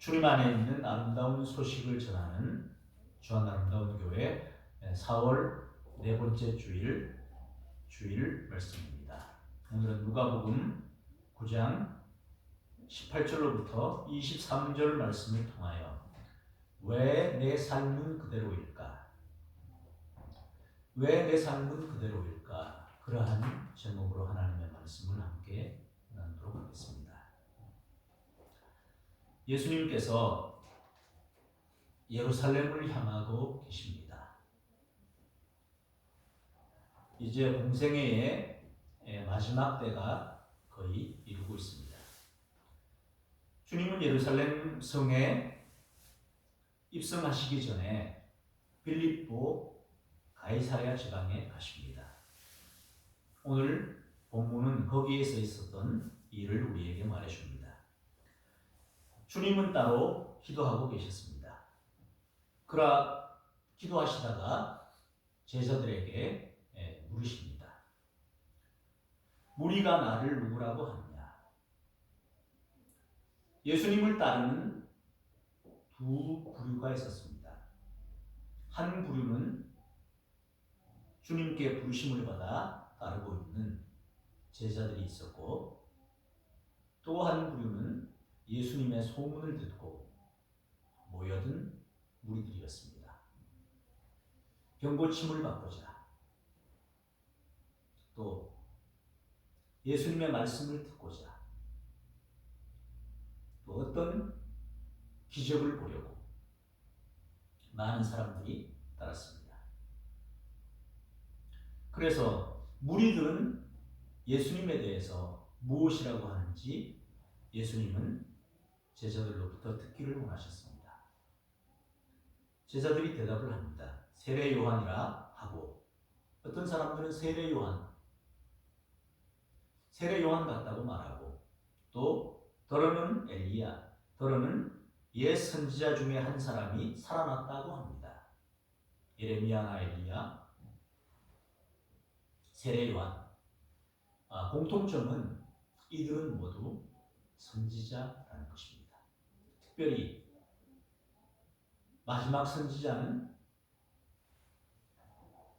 주님 안에 있는 아름다운 소식을 전하는 주안 아름다운 교회 4월 네 번째 주일 말씀입니다. 오늘은 누가복음 9장 18절로부터 23절 말씀을 통하여 왜 내 삶은 그대로일까? 왜 내 삶은 그대로일까? 그러한 제목으로 하나님의 말씀을 함께 나누도록 하겠습니다. 예수님께서 예루살렘을 향하고 계십니다. 이제 공생애의 마지막 때가 거의 이르고 있습니다. 주님은 예루살렘 성에 입성하시기 전에 빌립보 가이사랴 지방에 가십니다. 오늘 본문은 거기에서 있었던 일을 우리에게 말해줍니다. 주님은 따로 기도하고 계셨습니다. 그러나 기도하시다가 제자들에게 물으십니다. 무리가 나를 누구라고 하느냐? 예수님을 따르는 두 부류가 있었습니다. 한 부류는 주님께 부르심을 받아 따르고 있는 제자들이 있었고, 또 한 부류는 예수님의 소문을 듣고 모여든 무리들이었습니다. 병고침을 받고자, 또 예수님의 말씀을 듣고자, 또 어떤 기적을 보려고 많은 사람들이 따랐습니다. 그래서 무리들은 예수님에 대해서 무엇이라고 하는지 예수님은 제자들로부터 듣기를 원하셨습니다. 제자들이 대답을 합니다. 세례 요한이라 하고, 어떤 사람들은 세례 요한 같다고 말하고, 또 더러는 엘리야, 더러는 옛 선지자 중에 한 사람이 살아났다고 합니다. 예레미야나 엘리야, 세례 요한. 공통점은 이들은 모두 선지자라는 것입니다. 특별히 마지막 선지자는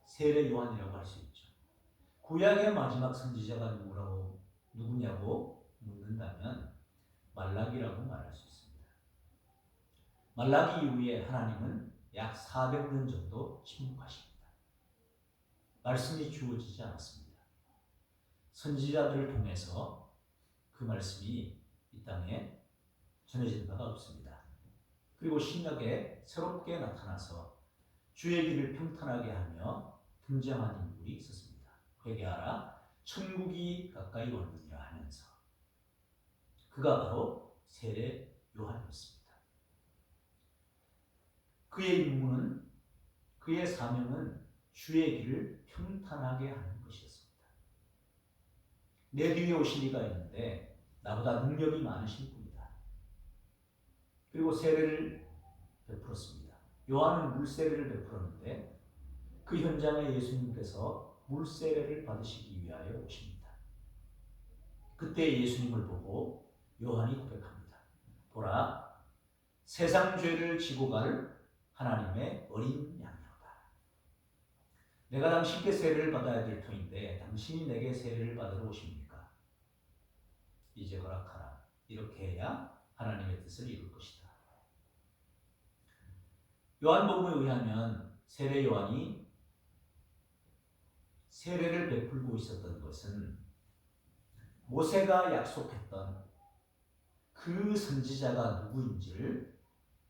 세례 요한이라고 할 수 있죠. 구약의 마지막 선지자가 누구냐고 묻는다면 말라기라고 말할 수 있습니다. 말라기 이후에 하나님은 약 400년 정도 침묵하십니다. 말씀이 주어지지 않았습니다. 선지자들을 통해서 그 말씀이 이 땅에 전해진 바가 없습니다. 그리고 신약에 새롭게 나타나서 주의 길을 평탄하게 하며 등장한 인물이 있었습니다. 회개하라, 천국이 가까이 왔느니라 하면서, 그가 바로 세례 요한이었습니다. 그의 임무는, 그의 사명은 주의 길을 평탄하게 하는 것이었습니다. 내 뒤에 오실 이가 있는데 나보다 능력이 많으신 분이다. 그리고 세례를 베풀었습니다. 요한은 물세례를 베풀었는데 그 현장에 예수님께서 물세례를 받으시기 위하여 오십니다. 그때 예수님을 보고 요한이 고백합니다. 보라, 세상 죄를 지고 갈 하나님의 어린 양이로다. 내가 당신께 세례를 받아야 될 터인데 당신이 내게 세례를 받으러 오십니까? 이제 허락하라. 이렇게 해야 하나님의 뜻을 이룰 것이다. 요한복음에 의하면 세례 요한이 세례를 베풀고 있었던 것은 모세가 약속했던 그 선지자가 누구인지를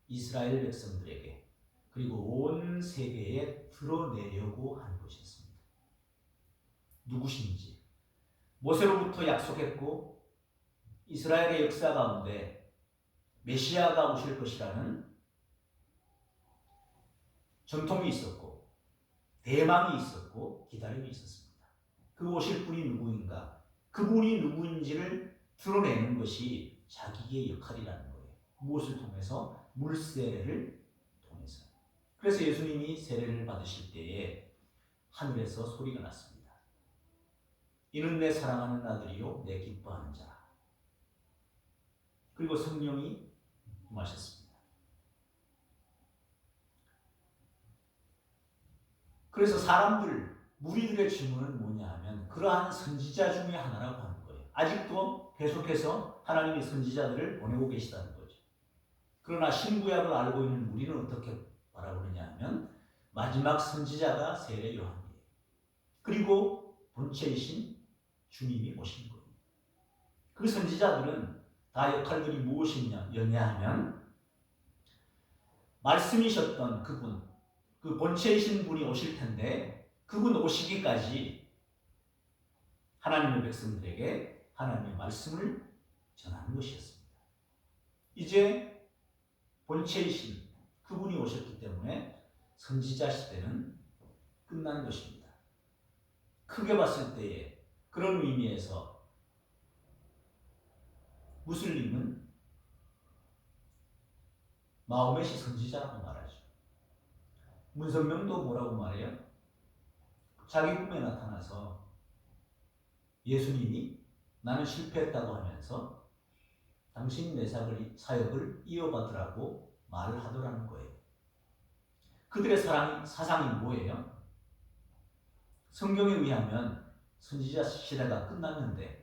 이스라엘 백성들에게, 그리고 온 세계에 드러내려고 하는 것이었습니다. 누구신지 모세로부터 약속했고 이스라엘의 역사 가운데 메시아가 오실 것이라는 전통이 있었고 대망이 있었고 기다림이 있었습니다. 그 오실 분이 누구인가, 그분이 누구인지를 드러내는 것이 자기의 역할이라는 거예요. 무엇을 통해서? 물세례를 통해서. 그래서 예수님이 세례를 받으실 때에 하늘에서 소리가 났습니다. 이는 내 사랑하는 아들이요 내 기뻐하는 자라. 그리고 성령이 말씀하셨습니다. 그래서 무리들의 질문은 뭐냐 하면 그러한 선지자 중에 하나라고 하는 거예요. 아직도 계속해서 하나님이 선지자들을 보내고 계시다는 거죠. 그러나 신구약을 알고 있는 우리는 어떻게 바라보느냐 하면 마지막 선지자가 세례 요한이에요. 그리고 본체이신 주님이 오신 거예요. 그 선지자들은 다 역할들이 무엇이냐 하면 말씀이셨던 그분, 그 본체이신 분이 오실 텐데 그분 오시기까지 하나님의 백성들에게 하나님의 말씀을 전하는 것이었습니다. 이제 본체이신 그분이 오셨기 때문에 선지자 시대는 끝난 것입니다. 크게 봤을 때에 그런 의미에서 무슬림은 마호멧이 선지자라고 말하죠. 문선명도 뭐라고 말해요? 자기 꿈에 나타나서 예수님이 나는 실패했다고 하면서 당신 내 사역을 이어받으라고 말을 하더라는 거예요. 그들의 사상이 뭐예요? 성경에 의하면 선지자 시대가 끝났는데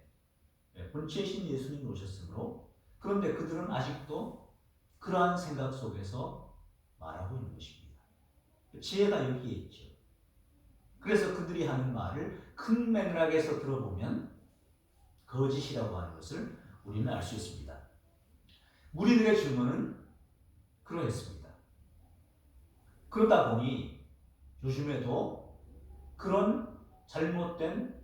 본체이신 예수님이 오셨으므로 그런데 그들은 아직도 그러한 생각 속에서 말하고 있는 것입니다. 지혜가 여기에 있죠. 그래서 그들이 하는 말을 큰 맥락에서 들어보면 거짓이라고 하는 것을 우리는 알 수 있습니다. 무리들의 질문은 그러했습니다. 그러다 보니 요즘에도 그런 잘못된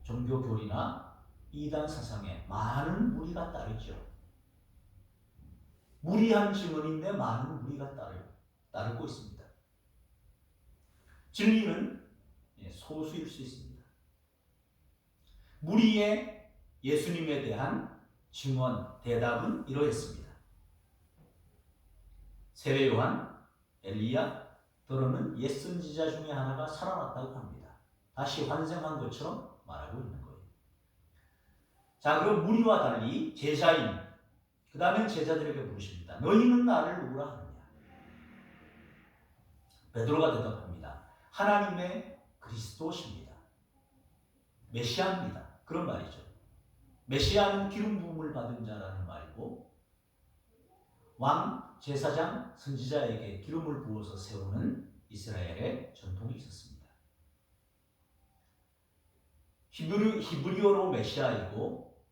종교 교리나 이단 사상에 많은 무리가 따르죠. 무리한 질문인데 많은 무리가 따르고 있습니다. 진리는 소수일 수 있습니다. 무리의 예수님에 대한 증언, 대답은 이러했습니다. 세례 요한, 엘리야, 더러는 옛 선지자 중에 하나가 살아났다고 합니다. 다시 환생한 것처럼 말하고 있는 거예요. 자, 그럼 무리와 달리 제자인, 그 다음엔 제자들에게 물으십니다. 너희는 나를 누구라 하느냐? 베드로가 대답합니다. 하나님의 그리스도십니다. 메시아입니다. 그런 말이죠. 메시아는 기름 부음을 받은 자라는 말이고 왕, 제사장, 선지자에게 기름을 부어서 세우는 이스라엘의 전통이 있었습니다. 히브리어로 메시아이고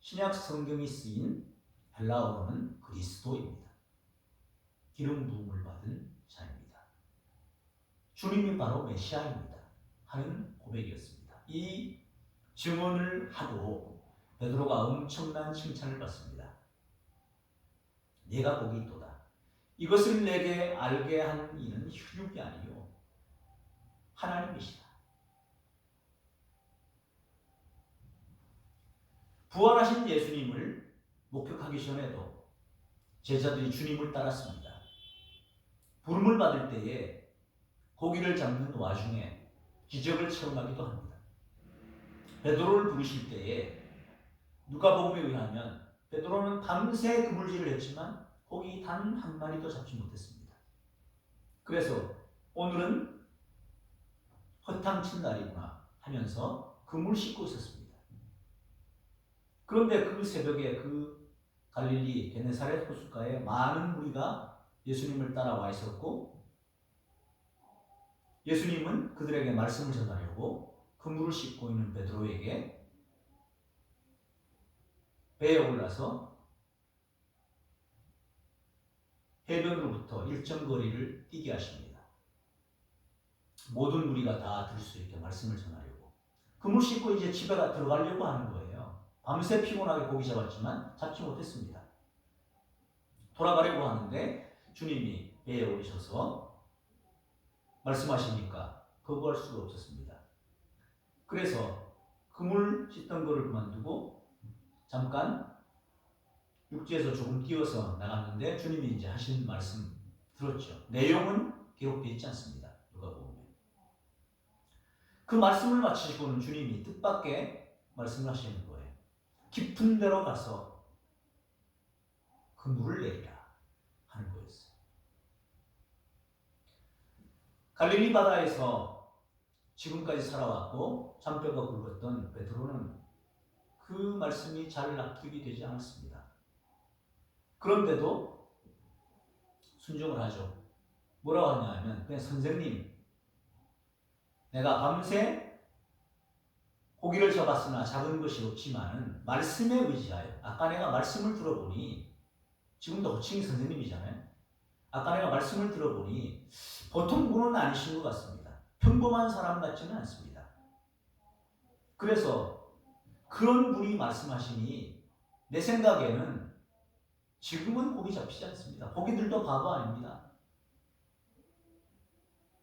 신약 성경이 쓰인 헬라어로는 그리스도입니다. 기름 부음을 받은 자입니다. 주님이 바로 메시아입니다. 하는 고백이었습니다. 이 증언을 하고 베드로가 엄청난 칭찬을 받습니다. 내가 복이 있도다. 이것을 내게 알게 한 이는 혈육이 아니요 하나님이시다. 부활하신 예수님을 목격하기 전에도 제자들이 주님을 따랐습니다. 부름을 받을 때에 고기를 잡는 와중에 기적을 체험하기도 합니다. 베드로를 부르실 때에 누가복음에 의하면 베드로는 밤새 그물질을 했지만 고기 단 한 마리도 잡지 못했습니다. 그래서 오늘은 허탕친 날이구나 하면서 그물 씻고 있었습니다. 그런데 그 새벽에 그 갈릴리 게네사렛 호숫가에 많은 무리가 예수님을 따라와 있었고 예수님은 그들에게 말씀을 전하려고 그물을 씻고 있는 베드로에게 배에 올라서 해변으로부터 일정 거리를 뛰게 하십니다. 모든 무리가 다 들 수 있게 말씀을 전하려고. 그물 씻고 이제 집에 들어가려고 하는 거예요. 밤새 피곤하게 고기 잡았지만 잡지 못했습니다. 돌아가려고 하는데 주님이 배에 오르셔서 말씀하시니까 거부할 수가 없었습니다. 그래서 그물 씻던 거를 그만두고 잠깐 육지에서 조금 뛰어서 나갔는데 주님이 이제 하신 말씀 들었죠. 내용은 기록되어 있지 않습니다. 누가복음에. 그 말씀을 마치시고는 주님이 뜻밖의 말씀을 하시는 거예요. 깊은 데로 가서 그 물을 내리라. 갈릴리 바다에서 지금까지 살아왔고 잔뼈가 굵었던 베드로는 그 말씀이 잘 납득이 되지 않았습니다. 그런데도 순종을 하죠. 뭐라고 하냐면 그냥 선생님, 내가 밤새 고기를 잡았으나 잡은 것이 없지만은 말씀에 의지하여, 아까 내가 말씀을 들어보니, 지금도 호칭이 선생님이잖아요. 아까 내가 말씀을 들어보니 보통 분은 아니신 것 같습니다. 평범한 사람 같지는 않습니다. 그래서 그런 분이 말씀하시니 내 생각에는 지금은 고기 잡히지 않습니다. 고기들도 바보 아닙니다.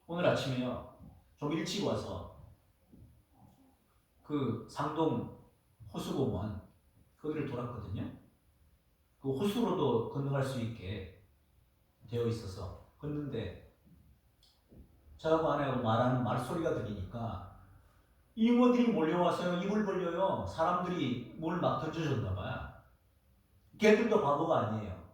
오늘 아침에요, 좀 일찍 와서 그 상동 호수공원 거기를 돌았거든요. 그 호수로도 건너갈 수 있게 되어 있어서 걷는데 저하고 아내하고 말하는 말소리가 들리니까 잉어들이 몰려와서요, 입을 벌려요. 사람들이 뭘 막 던져줬나 봐요. 걔들도 바보가 아니에요.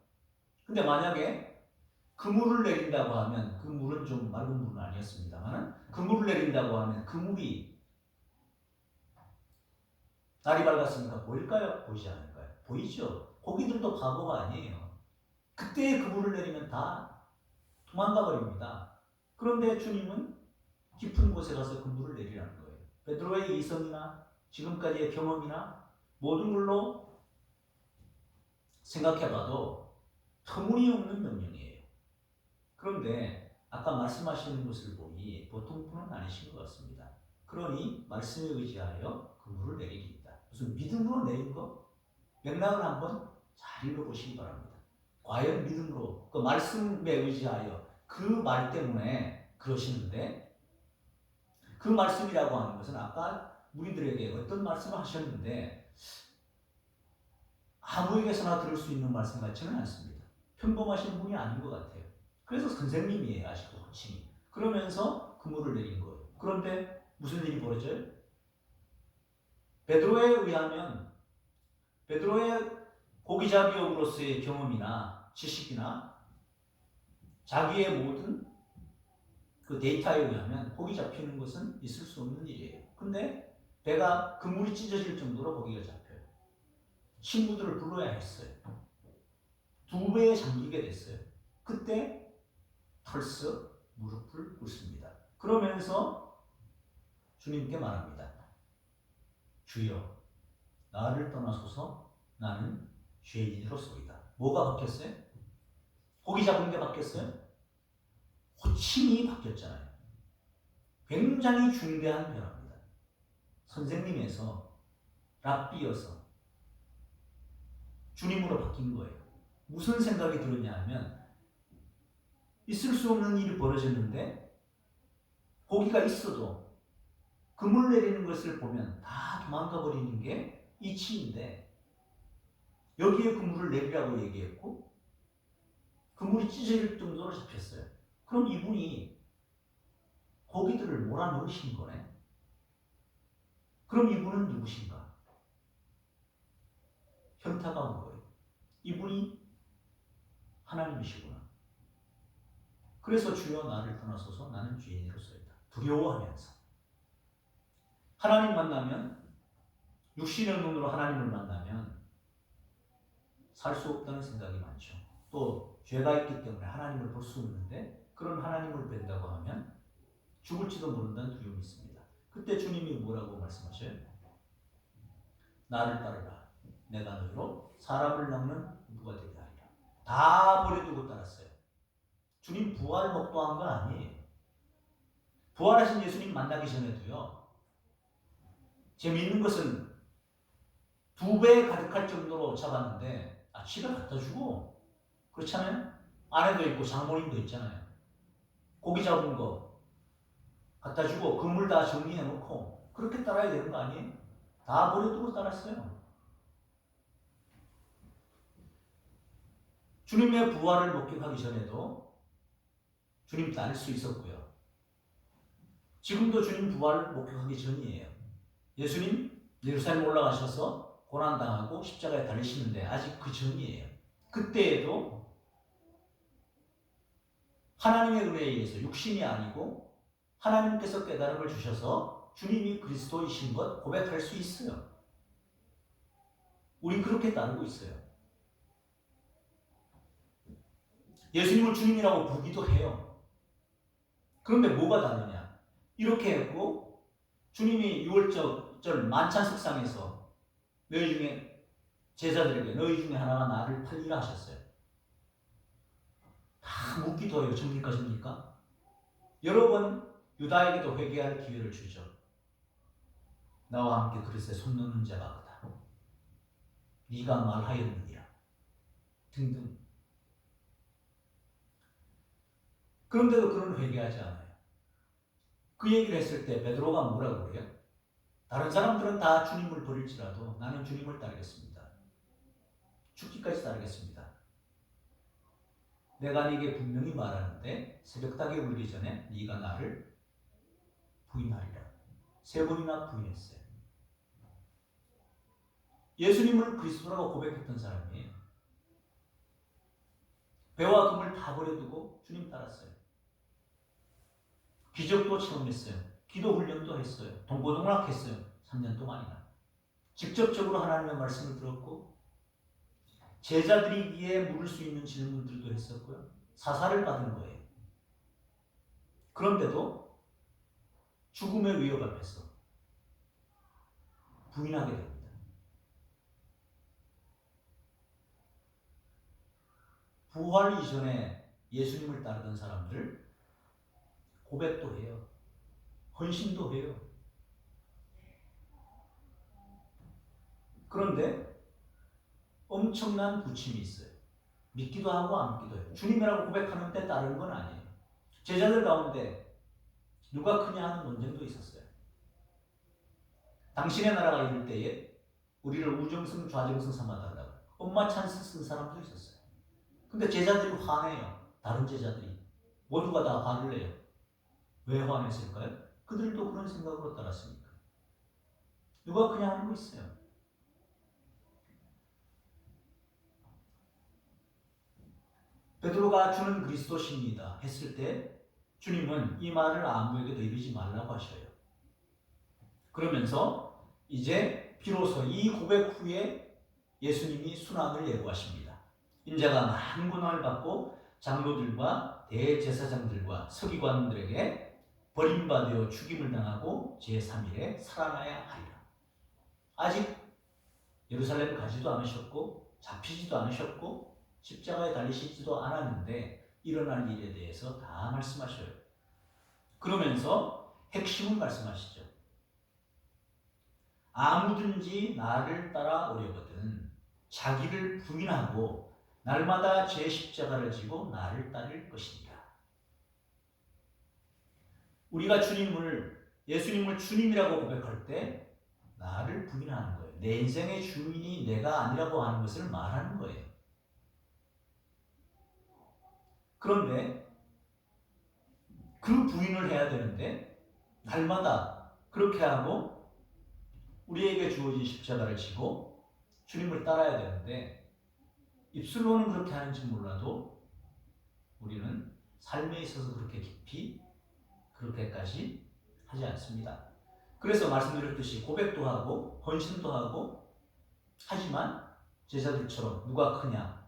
근데 만약에 그물을 내린다고 하면, 그 물은 좀 맑은 물은 아니었습니다만, 그물을 내린다고 하면 그 물이 날이 밝았으니까 보일까요? 보이지 않을까요? 보이죠? 고기들도 바보가 아니에요. 그때 그물을 내리면 다 도망가 버립니다. 그런데 주님은 깊은 곳에 가서 그물을 내리라는 거예요. 베드로의 이성이나 지금까지의 경험이나 모든 걸로 생각해봐도 터무니없는 명령이에요. 그런데 아까 말씀하시는 것을 보니 보통 분은 아니신 것 같습니다. 그러니 말씀에 의지하여 그물을 내리리이다. 무슨 믿음으로 내린 거? 맥락을 한번 잘 읽어보시기 바랍니다. 과연 믿음으로, 그 말씀에 의지하여, 그 말 때문에 그러시는데, 그 말씀이라고 하는 것은 아까 우리들에게 어떤 말씀을 하셨는데 아무에게서나 들을 수 있는 말씀 같지는 않습니다. 평범하신 분이 아닌 것 같아요. 그래서 선생님이에요, 아직도 호칭이. 그러면서 그물을 내린 거예요. 그런데 무슨 일이 벌어져요? 베드로에 의하면, 베드로의 고기잡이업으로서의 경험이나 지식이나 자기의 모든 그 데이터에 의하면 고기 잡히는 것은 있을 수 없는 일이에요. 근데 배가 그물이 찢어질 정도로 고기가 잡혀요. 친구들을 불러야 했어요. 2배에 잠기게 됐어요. 그때 털썩 무릎을 꿇습니다. 그러면서 주님께 말합니다. 주여, 나를 떠나소서, 나는 죄인이로소이다. 뭐가 바뀌었어요? 고기 잡은 게 바뀌었어요? 호칭이 바뀌었잖아요. 굉장히 중대한 변화입니다. 선생님에서 랍비여서 주님으로 바뀐 거예요. 무슨 생각이 들었냐 하면, 있을 수 없는 일이 벌어졌는데 고기가 있어도 그물 내리는 것을 보면 다 도망가 버리는 게 이치인데, 여기에 그물을 내리라고 얘기했고 그물이 찢어질 정도로 잡혔어요. 그럼 이분이 고기들을 몰아넣으신 거네. 그럼 이분은 누구신가? 현타가 온 거예요. 이분이 하나님이시구나. 그래서 주여, 나를 떠나소서, 나는 죄인으로서이다. 두려워하면서. 하나님 만나면, 육신의 눈으로 하나님을 만나면 살 수 없다는 생각이 많죠. 또 죄가 있기 때문에 하나님을 볼 수 없는데, 그런 하나님을 뵌다고 하면 죽을지도 모른다는 두려움이 있습니다. 그때 주님이 뭐라고 말씀하셔요? 나를 따르라. 내가 너희로 사람을 낚는 누가 되게 하리라. 다 버려두고 따랐어요. 주님 부활 목도한 건 아니에요. 부활하신 예수님 만나기 전에도요, 재미있는 것은 2배 가득할 정도로 잡았는데 집에 갖다 주고, 그렇잖아요? 아내도 있고 장모님도 있잖아요. 고기 잡은 거 갖다 주고 그물 다 정리해 놓고 그렇게 따라야 되는 거 아니에요? 다 버려두고 따랐어요. 주님의 부활을 목격하기 전에도 주님 따를 수 있었고요. 지금도 주님 부활을 목격하기 전이에요. 예수님 예루살렘 올라가셔서 고난당하고 십자가에 달리시는데 아직 그 전이에요. 그때에도 하나님의 은혜에 의해서 육신이 아니고 하나님께서 깨달음을 주셔서 주님이 그리스도이신 것 고백할 수 있어요. 우린 그렇게 따르고 있어요. 예수님을 주님이라고 부르기도 해요. 그런데 뭐가 다르냐? 이렇게 했고 주님이 6월절 만찬석상에서 너희 중에 제자들에게 너희 중에 하나가 나를 팔리라 하셨어요. 다 묻기도 해요. 접니까 접니까? 여러 번 유다에게도 회개할 기회를 주죠. 나와 함께 그릇에 손 넣는 자가 그다. 네가 말하였느니라. 등등. 그런데도 그는 회개하지 않아요. 그 얘기를 했을 때 베드로가 뭐라고 그래요? 다른 사람들은 다 주님을 버릴지라도 나는 주님을 따르겠습니다. 죽기까지 따르겠습니다. 내가 네게 분명히 말하는데 새벽닭이 울기 전에 네가 나를 부인하리라. 3번이나 부인했어요. 예수님을 그리스도라고 고백했던 사람이에요. 배와 금을 다 버려두고 주님 따랐어요. 기적도 체험했어요. 기도 훈련도 했어요. 동고동락했어요. 3년 동안이나. 직접적으로 하나님의 말씀을 들었고 제자들이기에 물을 수 있는 질문들도 했었고요. 사사를 받은 거예요. 그런데도 죽음의 위협 앞에서 부인하게 됩니다. 부활 이전에 예수님을 따르던 사람들 고백도 해요. 헌신도 해요. 그런데 엄청난 부침이 있어요. 믿기도 하고 안 믿기도 해요. 주님이라고 고백하는데 따르는 건 아니에요. 제자들 가운데 누가 크냐 하는 논쟁도 있었어요. 당신의 나라가 이룰 때에 우리를 우정성 좌정성 삼아달라고 엄마 찬스 쓴 사람도 있었어요. 근데 제자들이 화내요. 다른 제자들이 모두가 다 화를 내요. 왜 화냈을까요? 그들도 그런 생각으로 따랐으니까. 누가 그냥 하는 거 있어요. 베드로가 주는 그리스도십니다 했을 때 주님은 이 말을 아무에게도 이르지 말라고 하셔요. 그러면서 이제 비로소 이 고백 후에 예수님이 순환을 예고하십니다. 인자가 많은 고난을 받고 장로들과 대제사장들과 서기관들에게 버림받아 죽임을 당하고 제3일에 살아나야 하리라. 아직 예루살렘 가지도 않으셨고 잡히지도 않으셨고 십자가에 달리시지도 않았는데 일어날 일에 대해서 다 말씀하셔요. 그러면서 핵심은 말씀하시죠. 아무든지 나를 따라오려거든 자기를 부인하고 날마다 제 십자가를 지고 나를 따를 것이니라. 우리가 예수님을 주님이라고 고백할 때 나를 부인하는 거예요. 내 인생의 주인이 내가 아니라고 하는 것을 말하는 거예요. 그런데 그 부인을 해야 되는데 날마다 그렇게 하고 우리에게 주어진 십자가를 지고 주님을 따라야 되는데 입술로는 그렇게 하는지 몰라도 우리는 삶에 있어서 그렇게 깊이 그렇게까지 하지 않습니다. 그래서 말씀드렸듯이 고백도 하고 헌신도 하고 하지만 제자들처럼 누가 크냐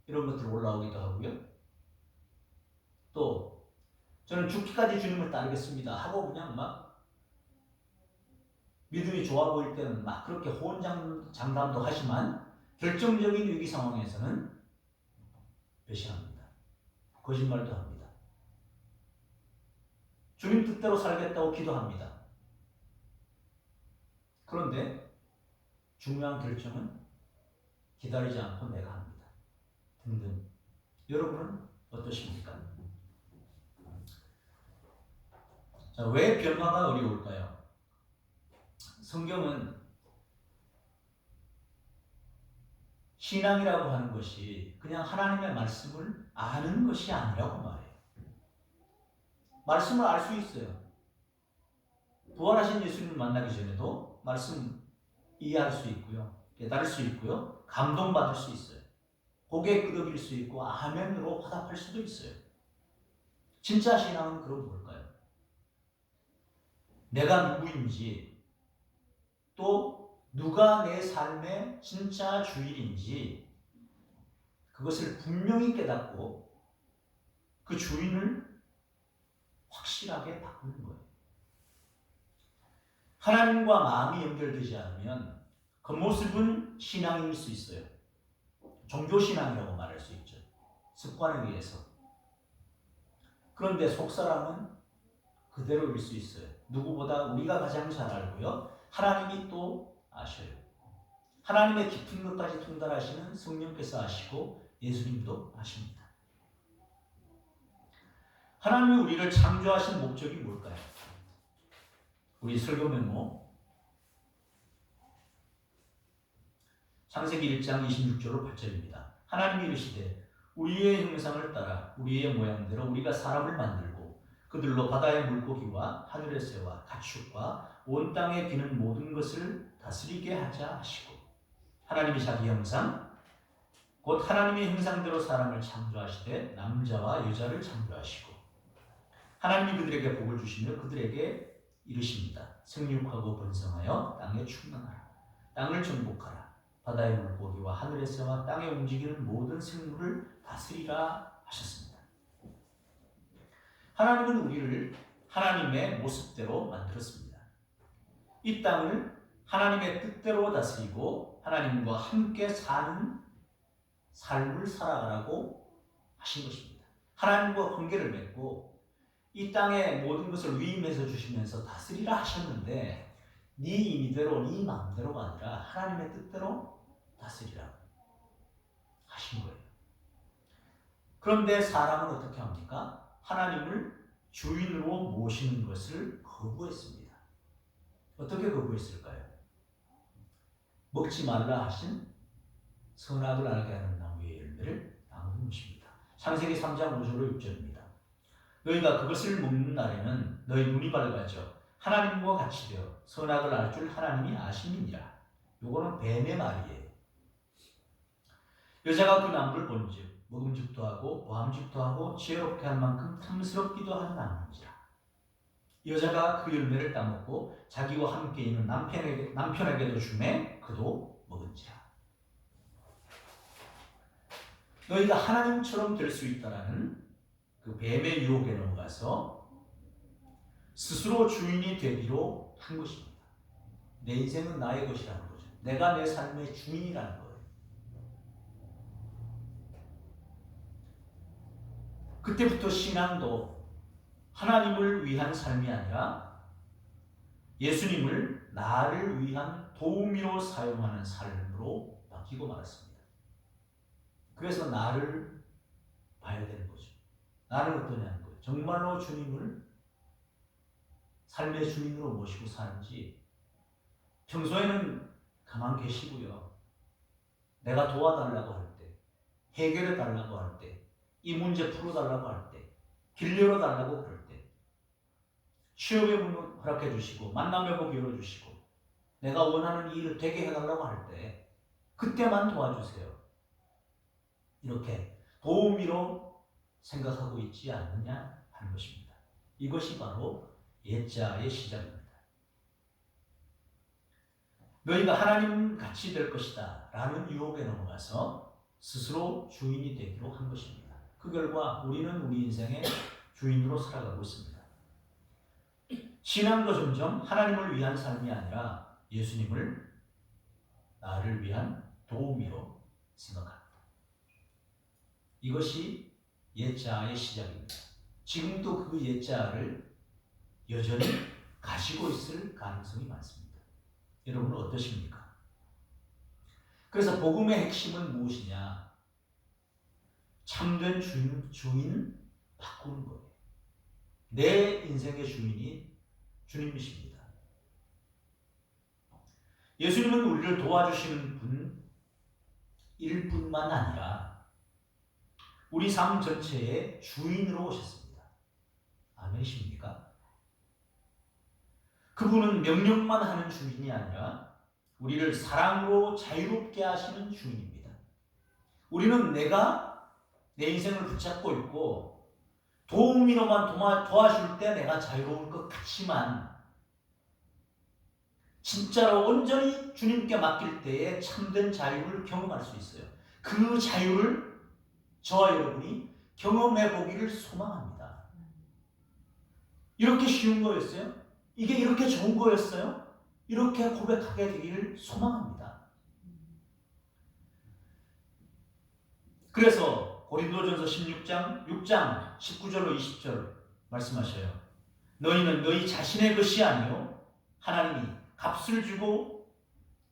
이런 것들 올라오기도 하고요. 또 저는 죽기까지 주님을 따르겠습니다 하고 그냥 막 믿음이 좋아 보일 때는 막 그렇게 호언장담도 하지만 결정적인 위기 상황에서는 배신합니다. 거짓말도 합니다. 주님 뜻대로 살겠다고 기도합니다. 그런데 중요한 결정은 기다리지 않고 내가 합니다. 등등. 여러분은 어떠십니까? 자, 왜 변화가 어려울까요? 성경은 신앙이라고 하는 것이 그냥 하나님의 말씀을 아는 것이 아니라고 말해요. 말씀을 알 수 있어요. 부활하신 예수님을 만나기 전에도 말씀 이해할 수 있고요. 깨달을 수 있고요. 감동받을 수 있어요. 고개 끄덕일 수 있고 아멘으로 화답할 수도 있어요. 진짜 신앙은 그럼 뭘까요? 내가 누구인지, 또 누가 내 삶의 진짜 주인인지 그것을 분명히 깨닫고 그 주인을 확실하게 바꾸는 거예요. 하나님과 마음이 연결되지 않으면 겉모습은 신앙일 수 있어요. 종교신앙이라고 말할 수 있죠. 습관에 의해서. 그런데 속사람은 그대로일 수 있어요. 누구보다 우리가 가장 잘 알고요. 하나님이 또 아셔요. 하나님의 깊은 것까지 통달하시는 성령께서 아시고 예수님도 아십니다. 하나님이 우리를 창조하신 목적이 뭘까요? 우리 설교 메모 창세기 1장 26절로 8절입니다. 하나님이 이르시되 우리의 형상을 따라 우리의 모양대로 우리가 사람을 만들고 그들로 바다의 물고기와 하늘의 새와 가축과 온 땅에 기는 모든 것을 다스리게 하자 하시고 하나님이 자기 형상 곧 하나님의 형상대로 사람을 창조하시되 남자와 여자를 창조하시고 하나님이 그들에게 복을 주시며 그들에게 이르십니다. 생육하고 번성하여 땅에 충만하라. 땅을 정복하라. 바다의 물고기와 하늘의 새와 땅에 움직이는 모든 생물을 다스리라 하셨습니다. 하나님은 우리를 하나님의 모습대로 만들었습니다. 이 땅을 하나님의 뜻대로 다스리고 하나님과 함께 사는 삶을 살아가라고 하신 것입니다. 하나님과 관계를 맺고 이 땅의 모든 것을 위임해서 주시면서 다스리라 하셨는데 네 임의대로 네 마음대로가 아니라 하나님의 뜻대로 다스리라 하신 거예요. 그런데 사람은 어떻게 합니까? 하나님을 주인으로 모시는 것을 거부했습니다. 어떻게 거부했을까요? 먹지 말라 하신 선악을 알게 하는 나무의 열매를 나무는 것입니다. 창세기 3장 5절로 6절입니다. 너희가 그것을 먹는 날에는 너희 눈이 밝아져 하나님과 같이 되어 선악을 알 줄 하나님이 아심이니라. 요거는 뱀의 말이에요. 여자가 그 나무를 본즉 먹음직도 하고 보암직도 하고 지혜롭게 할 만큼 탐스럽기도 한 나무인지라. 여자가 그 열매를 따먹고 자기와 함께 있는 남편에게도 주매 그도 먹은지라. 너희가 하나님처럼 될 수 있다라는 그 뱀의 유혹에 넘어가서 스스로 주인이 되기로 한 것입니다. 내 인생은 나의 것이라는 거죠. 내가 내 삶의 주인이라는 거예요. 그때부터 신앙도 하나님을 위한 삶이 아니라 예수님을 나를 위한 도우미로 사용하는 삶으로 바뀌고 말았습니다. 그래서 나를 봐야 되는 거죠. 나는 어떠냐는 거예요. 정말로 주님을 삶의 주인으로 모시고 사는지 평소에는 가만 계시고요. 내가 도와달라고 할 때, 해결해 달라고 할 때, 이 문제 풀어달라고 할 때, 길 열어달라고 그럴 때, 취업의 문을 허락해 주시고 만남의 복 열어주시고 내가 원하는 일을 되게 해달라고 할 때 그때만 도와주세요. 이렇게 도우미로 생각하고 있지 않느냐 하는 것입니다. 이것이 바로 옛자의 시작입니다. 너희가 하나님 같이 될 것이다 라는 유혹에 넘어가서 스스로 주인이 되기로 한 것입니다. 그 결과 우리는 우리 인생의 주인으로 살아가고 있습니다. 신앙도 점점 하나님을 위한 삶이 아니라 예수님을 나를 위한 도우미로 생각합니다. 이것이 옛자의 시작입니다. 지금도 그 옛자를 여전히 가지고 있을 가능성이 많습니다. 여러분 어떠십니까? 그래서 복음의 핵심은 무엇이냐? 참된 주인 바꾸는 거예요. 내 인생의 주인이 주님이십니다. 예수님은 우리를 도와주시는 분일 뿐만 아니라 우리 삶 전체의 주인으로 오셨습니다. 아멘이십니까? 그분은 명령만 하는 주인이 아니라 우리를 사랑으로 자유롭게 하시는 주인입니다. 우리는 내가 내 인생을 붙잡고 있고 도우미로만 도와줄 때 내가 자유로울 것 같지만 진짜로 온전히 주님께 맡길 때에 참된 자유를 경험할 수 있어요. 그 자유를 저와 여러분이 경험해 보기를 소망합니다. 이렇게 쉬운 거였어요? 이게 이렇게 좋은 거였어요? 이렇게 고백하게 되기를 소망합니다. 그래서 고린도전서 16장 6장 19절로 20절 말씀하셔요. 너희는 너희 자신의 것이 아니요 하나님이 값을 주고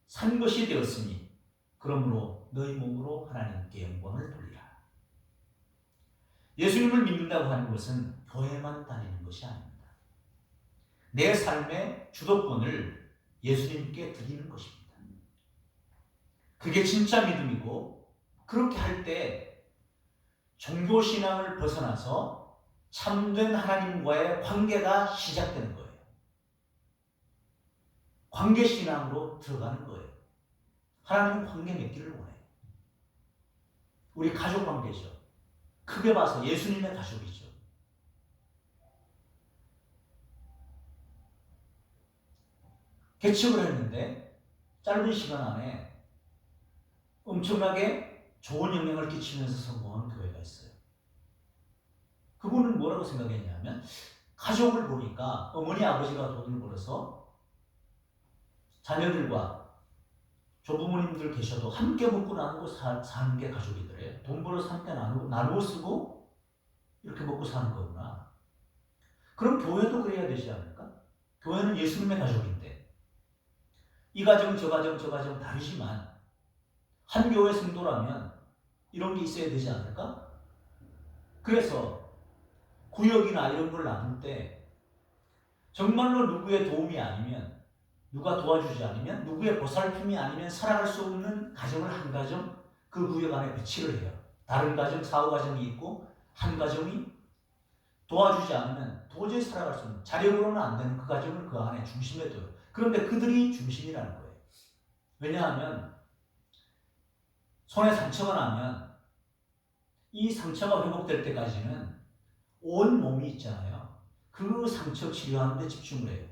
산 것이 되었으니 그러므로 너희 몸으로 하나님께 영광을 돌리라. 예수님을 믿는다고 하는 것은 교회만 다니는 것이 아닙니다. 내 삶의 주도권을 예수님께 드리는 것입니다. 그게 진짜 믿음이고, 그렇게 할 때 종교신앙을 벗어나서 참된 하나님과의 관계가 시작되는 거예요. 관계신앙으로 들어가는 거예요. 하나님 관계 맺기를 원해요. 우리 가족 관계죠. 크게 봐서 예수님의 가족이죠. 개척을 했는데 짧은 시간 안에 엄청나게 좋은 영향을 끼치면서 성공한 교회가 있어요. 그분은 뭐라고 생각했냐면, 가족을 보니까 어머니 아버지가 돈을 벌어서 자녀들과 조부모님들 계셔도 함께 먹고 나누고 사는 게 가족이더래요. 돈 벌어서 함께 나누고 쓰고 이렇게 먹고 사는 거구나. 그럼 교회도 그래야 되지 않을까? 교회는 예수님의 가족인데, 이 가정 저 가정 저 가정 다르지만 한 교회 성도라면 이런 게 있어야 되지 않을까? 그래서 구역이나 이런 걸 나눌 때 정말로 누구의 도움이 아니면, 누가 도와주지 않으면, 누구의 보살핌이 아니면 살아갈 수 없는 가정을 한 가정 그 구역 안에 배치를 해요. 다른 가정, 사후 가정이 있고 한 가정이 도와주지 않으면 도저히 살아갈 수 없는, 자력으로는 안 되는 그 가정을 그 안에 중심에 둬요. 그런데 그들이 중심이라는 거예요. 왜냐하면 손에 상처가 나면 이 상처가 회복될 때까지는 온 몸이 있잖아요. 그 상처 치료하는 데 집중을 해요.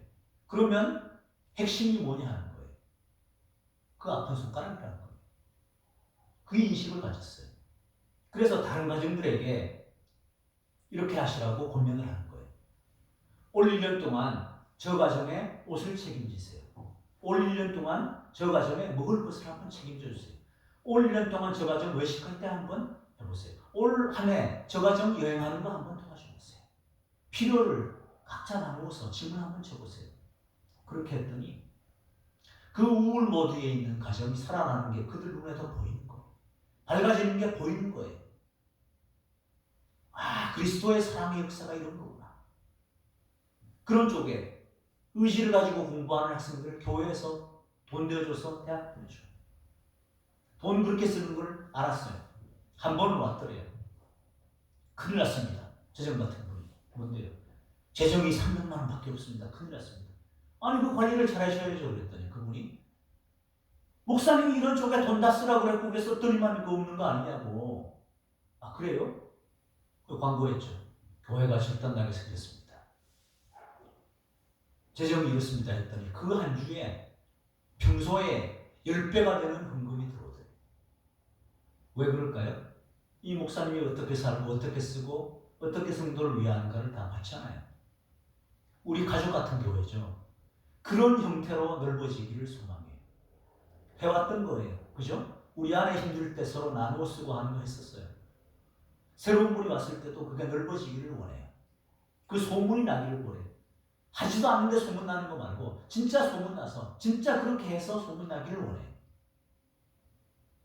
그러면 핵심이 뭐냐 하는 거예요. 그 아픈 손가락이라는 거예요. 그 인식을 가졌어요. 그래서 다른 가정들에게 이렇게 하시라고 권면을 하는 거예요. 올 1년 동안 저 가정의 옷을 책임지세요. 올 1년 동안 저 가정의 먹을 것을 한번 책임져 주세요. 올 1년 동안 저 가정 외식할 때 한번 해보세요. 올 한 해 저 가정 여행하는 거 한번 도와주세요. 필요를 각자 나누어서 짐을 한번 져보세요. 그렇게 했더니 그 우울 모드에 있는 가정이 살아나는 게 그들 눈에도 보이는 거예요. 밝아지는 게 보이는 거예요. 아, 그리스도의 사랑의 역사가 이런 거구나. 그런 쪽에 의지를 가지고 공부하는 학생들을 교회에서 돈 내어줘서 대학 보내줘요. 돈 그렇게 쓰는 걸 알았어요. 한 번은 왔더래요. 큰일 났습니다. 재정 같은 분이. 뭔데요? 재정이 300만 원밖에 없습니다. 큰일 났습니다. 아니, 그 관리를 잘 하셔야죠. 그랬더니 그분이, 목사님이 이런 쪽에 돈 다 쓰라고 그랬고 왜 썼더니만 이거 없는 거 아니냐고. 아, 그래요? 그 광고했죠. 교회가 절단나게 생겼습니다. 재정이 이렇습니다 했더니 그 한 주에 평소에 10배가 되는 헌금이 들어오더래요. 왜 그럴까요? 이 목사님이 어떻게 살고 어떻게 쓰고 어떻게 성도를 위하는가를 다 봤잖아요. 우리 가족 같은 교회죠. 그런 형태로 넓어지기를 소망해요. 해왔던 거예요. 그죠? 우리 안에 힘들 때 서로 나누어 쓰고 하는 거 했었어요. 새로운 분이 왔을 때도 그게 넓어지기를 원해요. 그 소문이 나기를 원해요. 하지도 않는데 소문나는 거 말고 진짜 소문나서 진짜 그렇게 해서 소문나기를 원해요.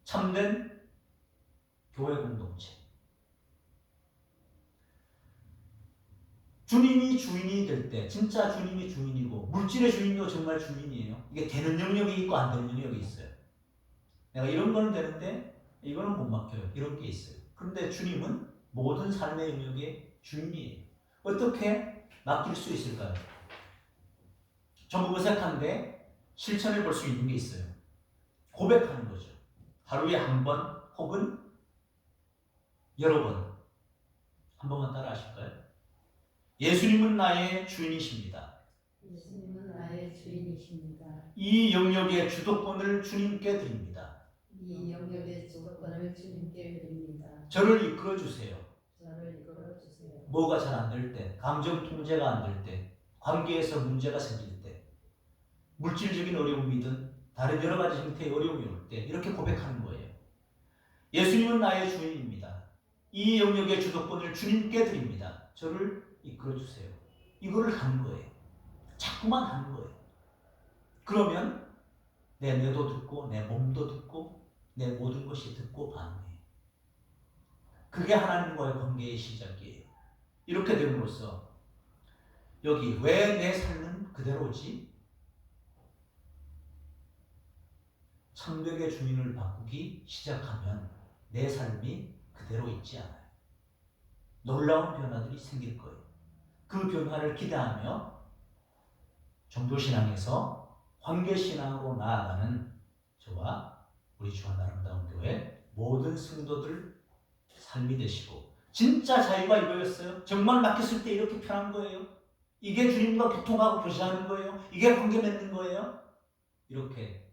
참된 교회 공동체. 주님이 주인이 될 때 진짜 주님이 주인이고 물질의 주인도 정말 주인이에요. 이게 되는 영역이 있고 안 되는 영역이 있어요. 내가 이런 거는 되는데 이거는 못 맡겨요. 이런 게 있어요. 그런데 주님은 모든 삶의 영역의 주인이에요. 어떻게 맡길 수 있을까요? 전부 어색한데 실천해 볼 수 있는 게 있어요. 고백하는 거죠. 하루에 한 번 혹은 여러 번. 한 번만 따라 하실까요? 예수님은 나의 주인이십니다. 예수님은 나의 주인이십니다. 이 영역의 주도권을 주님께 드립니다. 이 영역의 주도권을 주님께 드립니다. 저를 이끌어 주세요. 저를 이끌어 주세요. 뭐가 잘 안 될 때, 감정 통제가 안 될 때, 관계에서 문제가 생길 때, 물질적인 어려움이든 다른 여러 가지 형태의 어려움이 올 때 이렇게 고백하는 거예요. 예수님은 나의 주인입니다. 이 영역의 주도권을 주님께 드립니다. 저를 이끌어 주세요. 이거를 하는 거예요. 자꾸만 하는 거예요. 그러면 내 뇌도 듣고 내 몸도 듣고 내 모든 것이 듣고 반응해요. 그게 하나님과의 관계의 시작이에요. 이렇게 됨으로써 여기 왜 내 삶은 그대로지? 창백의 주인을 바꾸기 시작하면 내 삶이 그대로 있지 않아요. 놀라운 변화들이 생길 거예요. 그 변화를 기대하며 종교신앙에서 관계신앙으로 나아가는 저와 우리 주한 아름다운 교회 모든 성도들 삶이 되시고, 진짜 자유가 이거였어요. 정말 맡겼을 때 이렇게 편한 거예요. 이게 주님과 교통하고 교제하는 거예요. 이게 관계 맺는 거예요. 이렇게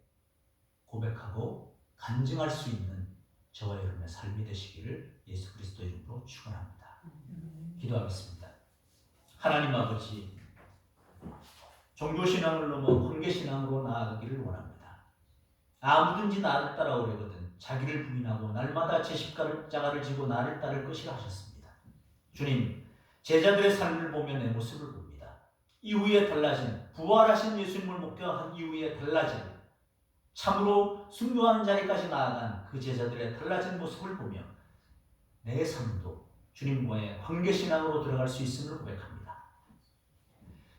고백하고 간증할 수 있는 저와 여러분의 삶이 되시기를 예수 그리스도 이름으로 축원합니다. 기도하겠습니다. 하나님 아버지, 종교신앙을 넘어 관계신앙으로 나아가기를 원합니다. 아무든지 나를 따라오려거든 자기를 부인하고 날마다 제 십자가를 지고 나를 따를 것이라 하셨습니다. 주님, 제자들의 삶을 보며 내 모습을 봅니다. 이후에 달라진, 부활하신 예수님을 목격한 이후에 달라진, 참으로 순교하는 자리까지 나아간 그 제자들의 달라진 모습을 보며 내 삶도 주님과의 관계신앙으로 들어갈 수 있음을 고백합니다.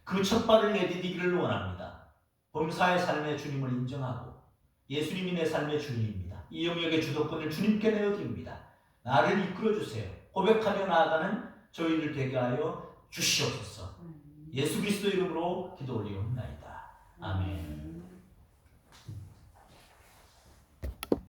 그 첫 발을 내디디기를 원합니다. 범사의 삶의 주님을 인정하고 예수님이 내 삶의 주인입니다. 이 영역의 주도권을 주님께 내어드립니다. 나를 이끌어주세요. 고백하며 나아가는 저희들 되게 하여 주시옵소서. 예수 그리스도 이름으로 기도 올리옵나이다. 아멘.